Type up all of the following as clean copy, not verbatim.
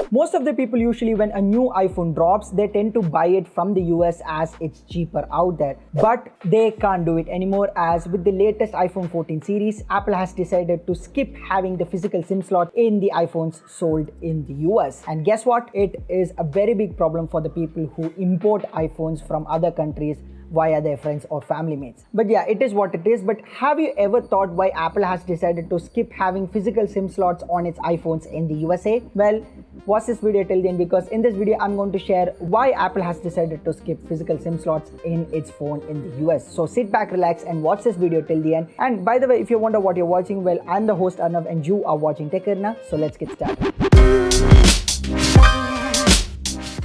Most of the people usually when a new iPhone drops, they tend to buy it from the US as it's cheaper out there. But they can't do it anymore, as with the latest iPhone 14 series, Apple has decided to skip having the physical SIM slot in the iPhones sold in the US. And guess what? It is a very big problem for the people who import iPhones from other countries via their friends or family mates. But yeah, it is what it is. But have you ever thought why Apple has decided to skip having physical SIM slots on its iPhones in the USA? Well, watch this video till the end, because in this video I'm going to share why Apple has decided to skip physical SIM slots in its phone in the US. So sit back, relax and watch this video till the end. And by the way, if you wonder what you're watching, well, I'm the host Arnav and you are watching Tech Arena. So let's get started.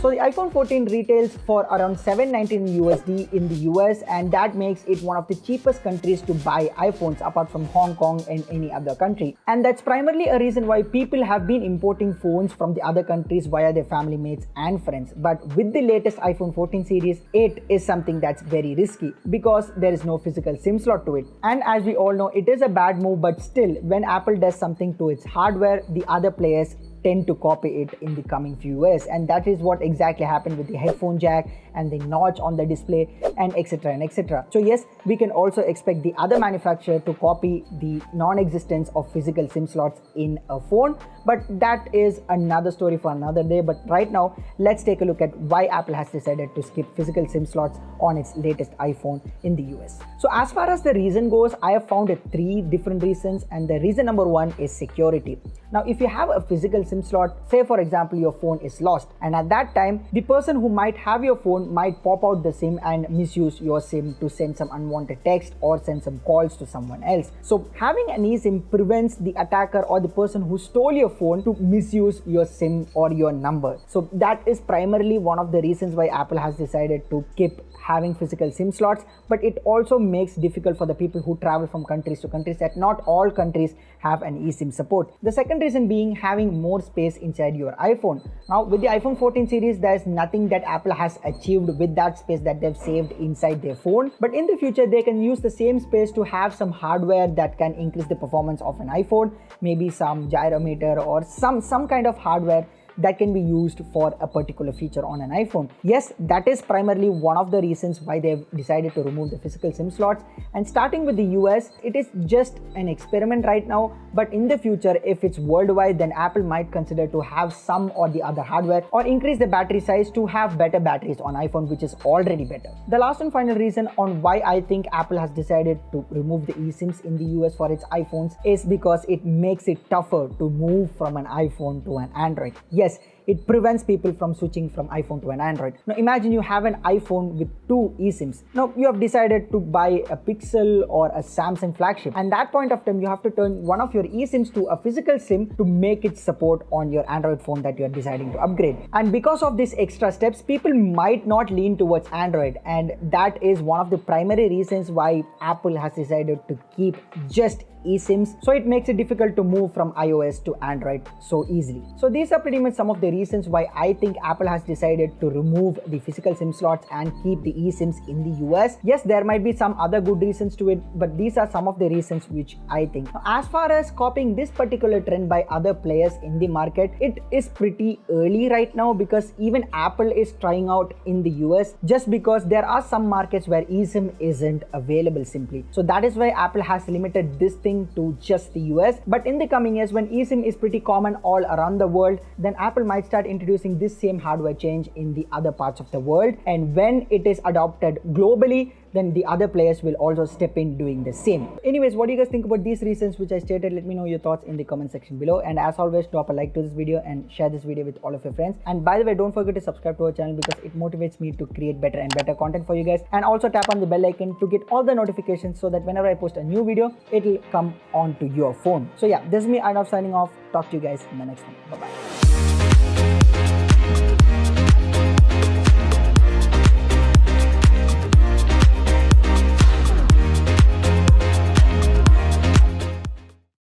So the iPhone 14 retails for around $719 USD in the US, and that makes it one of the cheapest countries to buy iPhones apart from Hong Kong and any other country. And that's primarily a reason why people have been importing phones from the other countries via their family mates and friends. But with the latest iPhone 14 series, it is something that's very risky because there is no physical SIM slot to it. And as we all know, it is a bad move, but still, when Apple does something to its hardware, the other players tend to copy it in the coming few years, and that is what exactly happened with the headphone jack and the notch on the display and etc and etc. So yes, we can also expect the other manufacturer to copy the non-existence of physical SIM slots in a phone, but that is another story for another day. But right now, let's take a look at why Apple has decided to skip physical SIM slots on its latest iPhone in the US. So as far as the reason goes, I have found 3 different reasons, and the reason number 1 is security. Now, if you have a physical SIM slot, say for example your phone is lost, and at that time the person who might have your phone might pop out the SIM and misuse your SIM to send some unwanted text or send some calls to someone else. So having an eSIM prevents the attacker or the person who stole your phone to misuse your SIM or your number. So that is primarily one of the reasons why Apple has decided to skip having physical SIM slots. But it also makes difficult for the people who travel from countries to countries, that not all countries have an eSIM support. The second reason being having more space inside your iPhone. Now with the iPhone 14 series, there's nothing that Apple has achieved with that space that they've saved inside their phone, but in the future they can use the same space to have some hardware that can increase the performance of an iPhone, maybe some gyrometer or some kind of hardware that can be used for a particular feature on an iPhone. Yes, that is primarily one of the reasons why they've decided to remove the physical SIM slots. And starting with the US, it is just an experiment right now, but in the future, if it's worldwide, then Apple might consider to have some or the other hardware or increase the battery size to have better batteries on iPhone, which is already better. The last and final reason on why I think Apple has decided to remove the eSIMs in the US for its iPhones is because it makes it tougher to move from an iPhone to an Android. Yes, it prevents people from switching from iPhone to an Android. Now imagine you have an iPhone with 2 eSIMs. Now you have decided to buy a Pixel or a Samsung flagship, and at that point of time you have to turn one of your eSIMs to a physical SIM to make it support on your Android phone that you are deciding to upgrade. And because of these extra steps, people might not lean towards Android, and that is one of the primary reasons why Apple has decided to keep just eSIMs, so it makes it difficult to move from iOS to Android so easily. So these are pretty much some of the reasons why I think Apple has decided to remove the physical SIM slots and keep the eSIMs in the US. Yes, there might be some other good reasons to it, but these are some of the reasons which I think. Now, as far as copying this particular trend by other players in the market, it is pretty early right now, because even Apple is trying out in the US, just because there are some markets where eSIM isn't available simply. So that is why Apple has limited this thing to just the US. But in the coming years, when eSIM is pretty common all around the world, then Apple might start introducing this same hardware change in the other parts of the world. And when it is adopted globally, then the other players will also step in doing the same. Anyways, what do you guys think about these reasons which I stated? Let me know your thoughts in the comment section below. And as always, drop a like to this video and share this video with all of your friends. And by the way, don't forget to subscribe to our channel, because it motivates me to create better and better content for you guys. And also tap on the bell icon to get all the notifications, so that whenever I post a new video, it'll come onto your phone. So yeah, this is me, Arnav, signing off. Talk to you guys in the next one. Bye-bye.